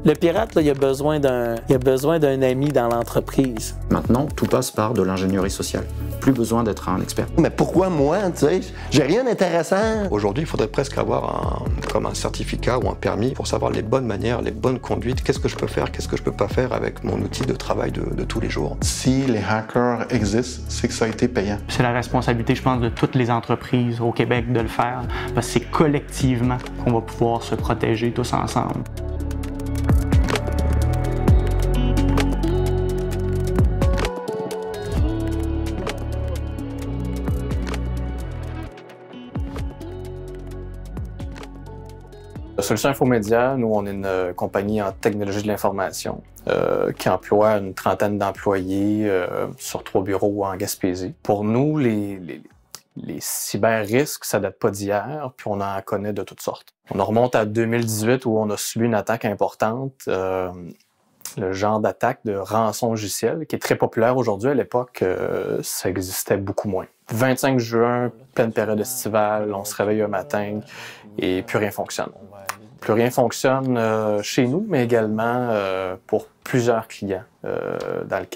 Le pirate, là, il a besoin d'un ami dans l'entreprise. Maintenant, tout passe par de l'ingénierie sociale. Plus besoin d'être un expert. Mais pourquoi moi, tu sais? J'ai rien d'intéressant. Aujourd'hui, il faudrait presque avoir comme un certificat ou un permis pour savoir les bonnes manières, les bonnes conduites. Qu'est-ce que je peux faire, qu'est-ce que je peux pas faire avec mon outil de travail de tous les jours. Si les hackers existent, c'est que ça a été payant. C'est la responsabilité, je pense, de toutes les entreprises au Québec de le faire, parce que c'est collectivement qu'on va pouvoir se protéger tous ensemble. Solutions Infomédia, nous, on est une compagnie en technologie de l'information qui emploie une trentaine d'employés sur 3 bureaux en Gaspésie. Pour nous, les cyber-risques, ça date pas d'hier, puis on en connaît de toutes sortes. On remonte à 2018 où on a subi une attaque importante, le genre d'attaque de rançon logiciel, qui est très populaire aujourd'hui. À l'époque, ça existait beaucoup moins. 25 juin, pleine période estivale, on se réveille un matin et plus rien fonctionne. Plus rien fonctionne chez nous, mais également pour plusieurs clients avec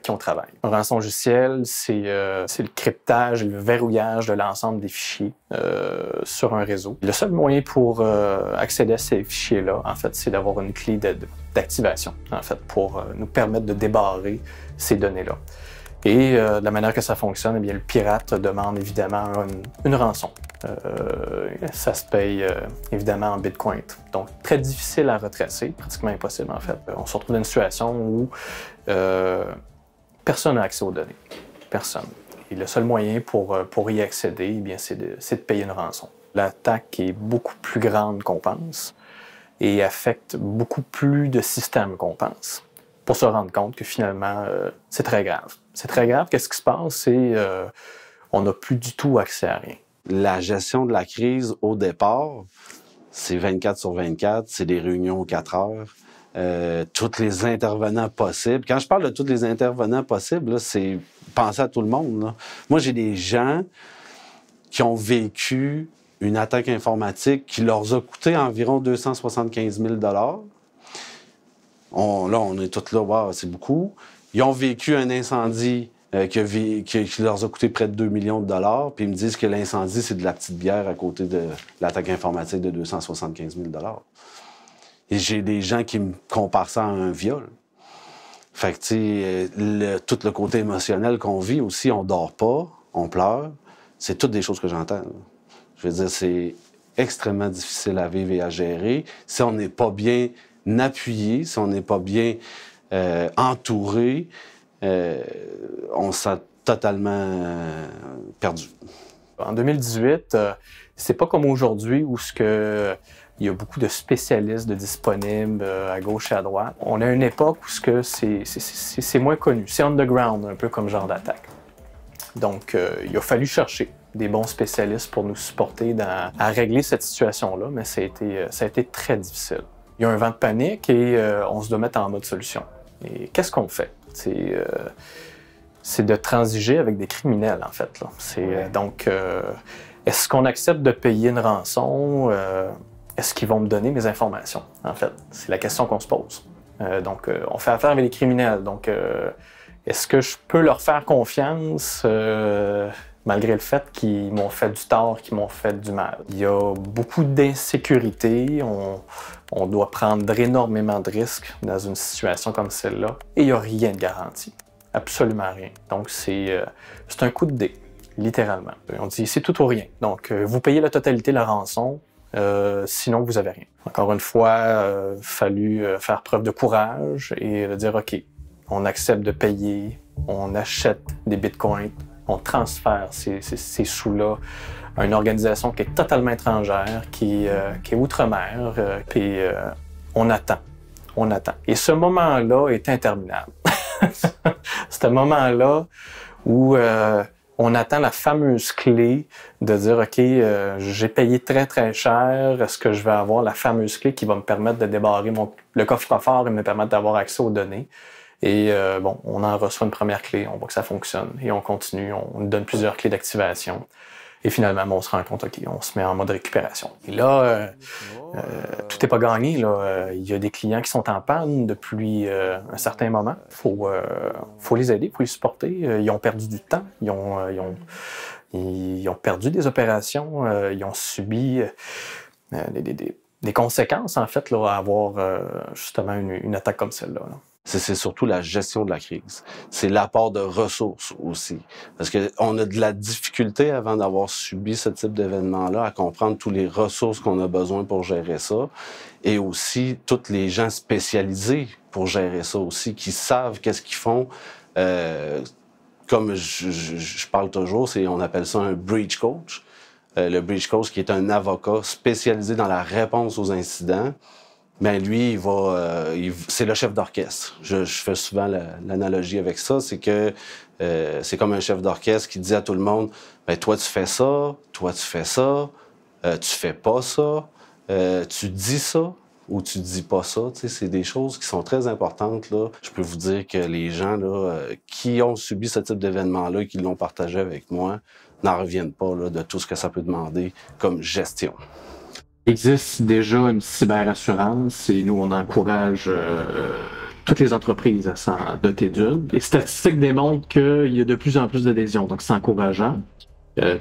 qui on travaille. Un rançon logiciel, c'est le cryptage et le verrouillage de l'ensemble des fichiers sur un réseau. Le seul moyen pour accéder à ces fichiers-là, en fait, c'est d'avoir une clé d'activation, en fait, pour nous permettre de débarrer ces données-là. Et de la manière que ça fonctionne, eh bien, le pirate demande évidemment une rançon. Ça se paye évidemment en Bitcoin. Donc, très difficile à retracer, pratiquement impossible en fait. On se retrouve dans une situation où personne n'a accès aux données. Personne. Et le seul moyen pour y accéder, eh bien, c'est de payer une rançon. L'attaque est beaucoup plus grande qu'on pense et affecte beaucoup plus de systèmes qu'on pense, pour se rendre compte que finalement, c'est très grave. C'est très grave. Qu'est-ce qui se passe? C'est on n'a plus du tout accès à rien. La gestion de la crise, au départ, c'est 24/24, c'est des réunions aux 4 heures, tous les intervenants possibles. Quand je parle de tous les intervenants possibles, c'est penser à tout le monde. Là. Moi, j'ai des gens qui ont vécu une attaque informatique qui leur a coûté environ 275 000 $. On est tous là, wow, c'est beaucoup. Ils ont vécu un incendie qui leur a coûté près de 2 millions de $, puis ils me disent que l'incendie, c'est de la petite bière à côté de l'attaque informatique de 275 000 $. Et j'ai des gens qui me comparent ça à un viol. Fait que, tu sais, tout le côté émotionnel qu'on vit aussi, on dort pas, on pleure, c'est toutes des choses que j'entends. Je veux dire, c'est extrêmement difficile à vivre et à gérer. Si on n'est pas bien appuyé, si on n'est pas bien entouré, on se sent totalement perdu. En 2018, c'est pas comme aujourd'hui où il y a beaucoup de spécialistes de disponibles à gauche et à droite. On a une époque où c'est moins connu, c'est underground, un peu comme genre d'attaque. Donc, il a fallu chercher des bons spécialistes pour nous supporter à régler cette situation-là, mais ça a été très difficile. Il y a un vent de panique et on se doit mettre en mode solution. Et qu'est-ce qu'on fait? C'est de transiger avec des criminels, en fait. Là. Donc, est-ce qu'on accepte de payer une rançon? Est-ce qu'ils vont me donner mes informations, en fait? C'est la question qu'on se pose. Donc, on fait affaire avec les criminels. Donc, est-ce que je peux leur faire confiance malgré le fait qu'ils m'ont fait du tort, qu'ils m'ont fait du mal? Il y a beaucoup d'insécurité. On doit prendre énormément de risques dans une situation comme celle-là. Et il n'y a rien de garanti. Absolument rien. Donc, c'est un coup de dé, littéralement. On dit c'est tout ou rien. Donc, vous payez la totalité de la rançon, sinon vous n'avez rien. Encore une fois, il fallu faire preuve de courage et de dire OK, on accepte de payer, on achète des bitcoins, on transfère ces sous-là à une organisation qui est totalement étrangère, qui est outre-mer, puis on attend. On attend. Et ce moment-là est interminable. Ce moment-là où on attend la fameuse clé de dire OK, j'ai payé très très cher, est-ce que je vais avoir la fameuse clé qui va me permettre de débarrer le coffre-fort et me permettre d'avoir accès aux données? Et bon, on en reçoit une première clé, on voit que ça fonctionne et on continue, on nous donne plusieurs clés d'activation. Et finalement, on se rend compte, OK, on se met en mode récupération. Et là, tout n'est pas gagné. Là. Il y a des clients qui sont en panne depuis un certain moment. Faut les aider, il faut les supporter. Ils ont perdu du temps, ils ont perdu des opérations, ils ont subi des conséquences, en fait, là, à avoir justement une attaque comme celle-là. Là. C'est surtout la gestion de la crise. C'est l'apport de ressources aussi. Parce qu'on a de la difficulté avant d'avoir subi ce type d'événement-là à comprendre toutes les ressources qu'on a besoin pour gérer ça. Et aussi, tous les gens spécialisés pour gérer ça aussi, qui savent qu'est-ce qu'ils font. Comme je parle toujours, on appelle ça un breach coach. Le breach coach qui est un avocat spécialisé dans la réponse aux incidents. Ben lui, c'est le chef d'orchestre. Je fais souvent l'analogie avec ça, c'est que c'est comme un chef d'orchestre qui dit à tout le monde, ben toi tu fais ça, toi tu fais ça, tu fais pas ça, tu dis ça ou tu dis pas ça. Tu sais, c'est des choses qui sont très importantes là. Je peux vous dire que les gens là qui ont subi ce type d'événement-là et qui l'ont partagé avec moi n'en reviennent pas là, de tout ce que ça peut demander comme gestion. Il existe déjà une cyberassurance et nous, on encourage toutes les entreprises à s'en doter d'une. Les statistiques démontrent qu'il y a de plus en plus d'adhésions, donc c'est encourageant.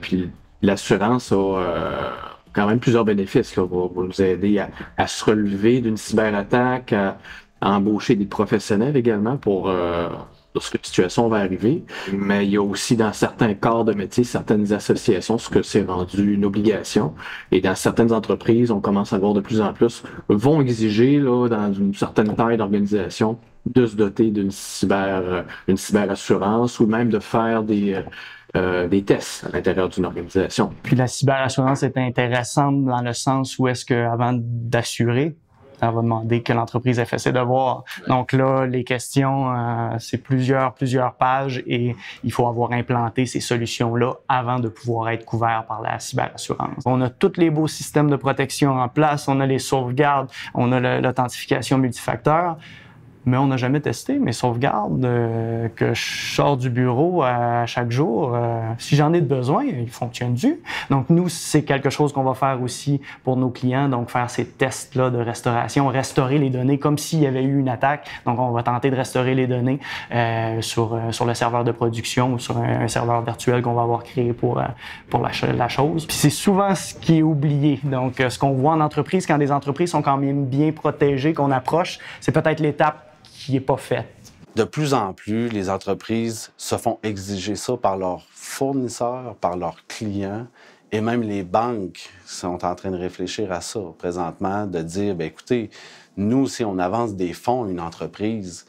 Puis l'assurance a quand même plusieurs bénéfices, là, va nous aider à se relever d'une cyberattaque, à embaucher des professionnels également pour lorsque la situation va arriver. Mais il y a aussi dans certains corps de métier, certaines associations, ce que c'est rendu une obligation. Et dans certaines entreprises, on commence à voir de plus en plus, vont exiger, là, dans une certaine taille d'organisation, de se doter d'une cyberassurance ou même de faire des tests à l'intérieur d'une organisation. Puis la cyberassurance est intéressante dans le sens où est-ce qu'avant d'assurer, on va demander que l'entreprise ait fait ses devoirs. Donc là, les questions, c'est plusieurs pages et il faut avoir implanté ces solutions-là avant de pouvoir être couvert par la cyberassurance. On a tous les beaux systèmes de protection en place, on a les sauvegardes, on a l'authentification multifacteur, mais on n'a jamais testé mes sauvegardes que je sors du bureau à chaque jour. Si j'en ai besoin, ils fonctionnent-tu? Donc nous, c'est quelque chose qu'on va faire aussi pour nos clients, donc faire ces tests-là de restauration, restaurer les données comme s'il y avait eu une attaque. Donc on va tenter de restaurer les données sur le serveur de production ou sur un serveur virtuel qu'on va avoir créé pour la chose. Puis c'est souvent ce qui est oublié. Donc ce qu'on voit en entreprise, quand les entreprises sont quand même bien protégées, qu'on approche, c'est peut-être l'étape qui n'est pas faite. De plus en plus, les entreprises se font exiger ça par leurs fournisseurs, par leurs clients, et même les banques sont en train de réfléchir à ça présentement, de dire, bien, écoutez, nous, si on avance des fonds à une entreprise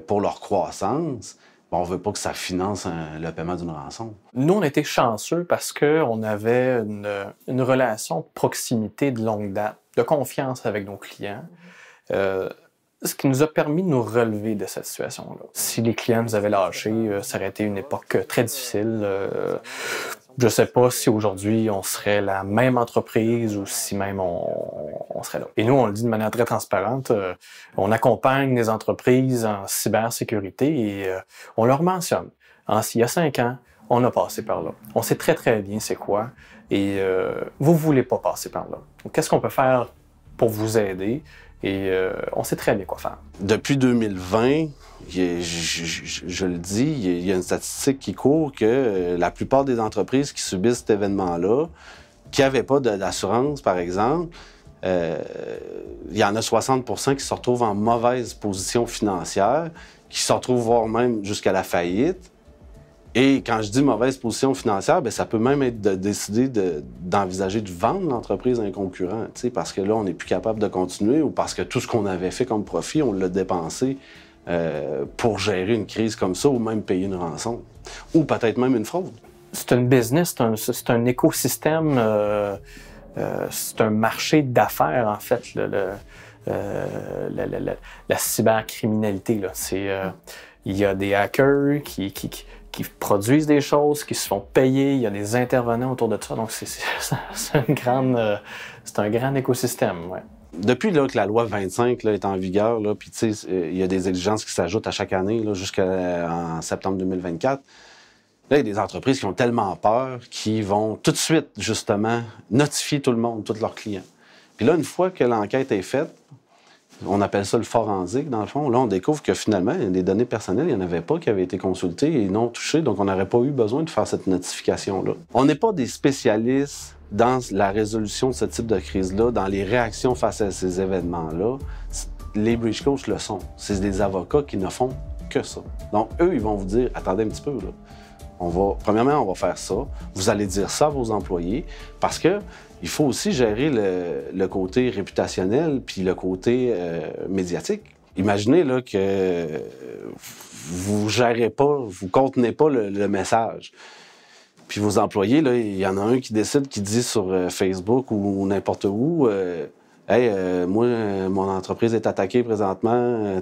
pour leur croissance, on ne veut pas que ça finance le paiement d'une rançon. Nous, on a été chanceux parce qu'on avait une relation de proximité de longue date, de confiance avec nos clients. Ce qui nous a permis de nous relever de cette situation-là. Si les clients nous avaient lâchés, ça aurait été une époque très difficile. Je ne sais pas si aujourd'hui on serait la même entreprise ou si même on serait là. Et nous, on le dit de manière très transparente, on accompagne les entreprises en cybersécurité et on leur mentionne. Il y a 5 ans, on a passé par là. On sait très très bien c'est quoi et vous ne voulez pas passer par là. Donc, qu'est-ce qu'on peut faire pour vous aider? Et on sait très bien quoi faire. Depuis 2020, je le dis, il y a une statistique qui court que la plupart des entreprises qui subissent cet événement-là, qui n'avaient pas d'assurance, par exemple, il y en a 60% qui se retrouvent en mauvaise position financière, qui se retrouvent voire même jusqu'à la faillite. Et quand je dis mauvaise position financière, bien, ça peut même être de décider d'envisager de vendre l'entreprise à un concurrent, parce que là, on n'est plus capable de continuer ou parce que tout ce qu'on avait fait comme profit, on l'a dépensé pour gérer une crise comme ça ou même payer une rançon. Ou peut-être même une fraude. C'est une business, c'est un écosystème, c'est un marché d'affaires, en fait, la cybercriminalité. Là. Il y a des hackers qui produisent des choses, qui se font payer, il y a des intervenants autour de ça, donc c'est un grand écosystème. Ouais. Depuis là, que la loi 25 là, est en vigueur, puis il y a des exigences qui s'ajoutent à chaque année jusqu'en septembre 2024, Là, il y a des entreprises qui ont tellement peur qu'ils vont tout de suite, justement, notifier tout le monde, tous leurs clients. Puis là, une fois que l'enquête est faite, on appelle ça le forensique, dans le fond. Là, on découvre que finalement, les données personnelles, il n'y en avait pas qui avaient été consultées et non touchées, donc on n'aurait pas eu besoin de faire cette notification-là. On n'est pas des spécialistes dans la résolution de ce type de crise-là, dans les réactions face à ces événements-là. Les breach coachs le sont. C'est des avocats qui ne font que ça. Donc, eux, ils vont vous dire, attendez un petit peu, là. Premièrement, on va faire ça. Vous allez dire ça à vos employés parce que il faut aussi gérer le côté réputationnel puis le côté médiatique. Imaginez là, que vous gérez pas, vous contenez pas le message. Puis vos employés, là, il y en a un qui décide, qui dit sur Facebook ou n'importe où hey, moi, mon entreprise est attaquée présentement.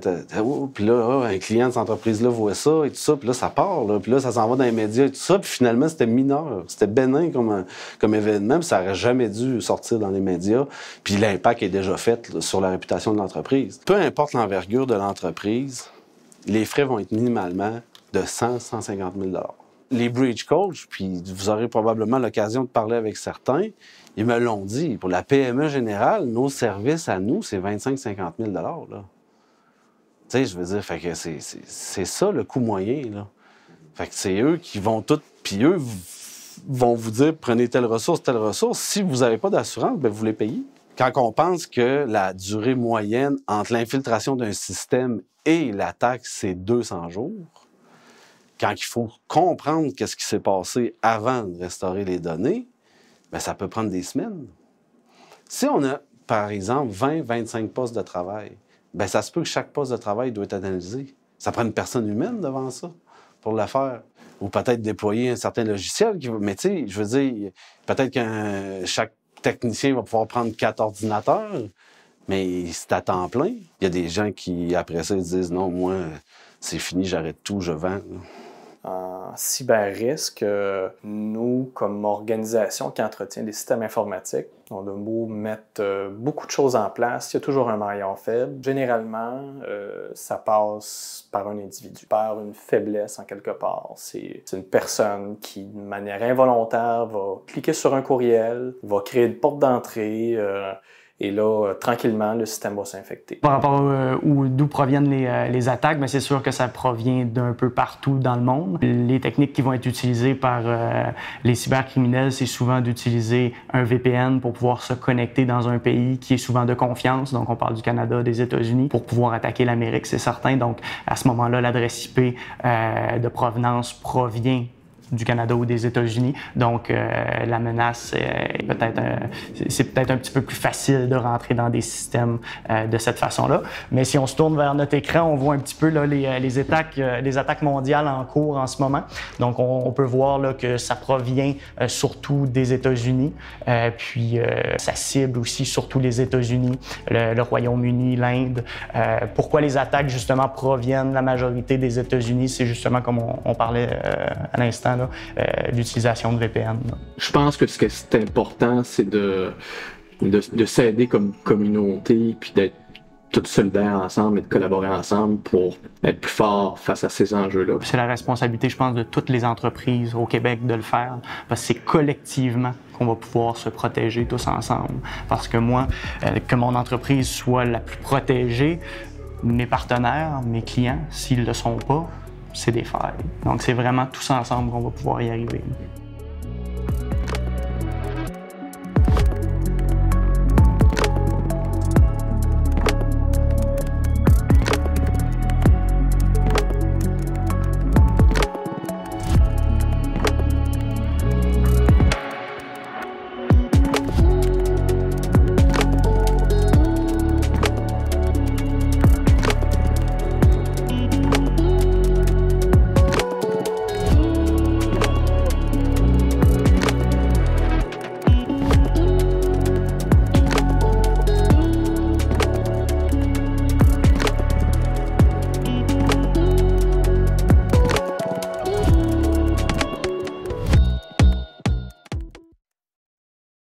Puis là, un client de cette entreprise-là voit ça et tout ça. Puis là, ça part. Là, puis là, ça s'en va dans les médias et tout ça. Puis finalement, c'était mineur. C'était bénin comme événement. Puis ça n'aurait jamais dû sortir dans les médias. Puis l'impact est déjà fait là, sur la réputation de l'entreprise. Peu importe l'envergure de l'entreprise, les frais vont être minimalement de 100 150 000 $. Les breach coachs, puis vous aurez probablement l'occasion de parler avec certains, ils me l'ont dit. Pour la PME générale, nos services à nous, c'est 25-50 000 $. Là. Tu sais, je veux dire, fait que c'est ça le coût moyen. Là. Fait que c'est eux qui vont tout... Puis eux vont vous dire, prenez telle ressource, telle ressource. Si vous n'avez pas d'assurance, bien, vous les payez. Quand on pense que la durée moyenne entre l'infiltration d'un système et l'attaque, c'est 200 jours, quand il faut comprendre qu'est-ce qui s'est passé avant de restaurer les données, bien, ça peut prendre des semaines. Si on a, par exemple, 20-25 postes de travail, bien, ça se peut que chaque poste de travail doit être analysé. Ça prend une personne humaine devant ça pour le faire. Ou peut-être déployer un certain logiciel. Mais tu sais, je veux dire, peut-être que chaque technicien va pouvoir prendre 4 ordinateurs, mais c'est à temps plein. Il y a des gens qui, après ça, ils disent « Non, moi, c'est fini, j'arrête tout, je vends. » En cyber-risque, nous, comme organisation qui entretient des systèmes informatiques, on a beau mettre beaucoup de choses en place, il y a toujours un maillon faible. Généralement, ça passe par un individu, par une faiblesse en quelque part. C'est une personne qui, de manière involontaire, va cliquer sur un courriel, va créer une porte d'entrée, et là, tranquillement, le système va s'infecter. Par rapport d'où proviennent les attaques, bien, c'est sûr que ça provient d'un peu partout dans le monde. Les techniques qui vont être utilisées par les cybercriminels, c'est souvent d'utiliser un VPN pour pouvoir se connecter dans un pays qui est souvent de confiance. Donc, on parle du Canada, des États-Unis, pour pouvoir attaquer l'Amérique, c'est certain. Donc, à ce moment-là, l'adresse IP de provenance provient du Canada ou des États-Unis. Donc, la menace, c'est peut-être un petit peu plus facile de rentrer dans des systèmes de cette façon-là. Mais si on se tourne vers notre écran, on voit un petit peu là, les attaques mondiales en cours en ce moment. Donc, on peut voir là, que ça provient surtout des États-Unis. Puis, ça cible aussi surtout les États-Unis, le Royaume-Uni, l'Inde. Pourquoi les attaques, justement, proviennent la majorité des États-Unis? C'est justement comme on parlait à l'instant, l'utilisation de VPN. Là. Je pense que ce qui est important, c'est de s'aider comme communauté, puis d'être tous solidaires ensemble et de collaborer ensemble pour être plus forts face à ces enjeux-là. C'est la responsabilité, je pense, de toutes les entreprises au Québec de le faire, parce que c'est collectivement qu'on va pouvoir se protéger tous ensemble. Parce que moi, que mon entreprise soit la plus protégée, mes partenaires, mes clients, s'ils ne le sont pas, c'est des failles. Donc, c'est vraiment tous ensemble qu'on va pouvoir y arriver.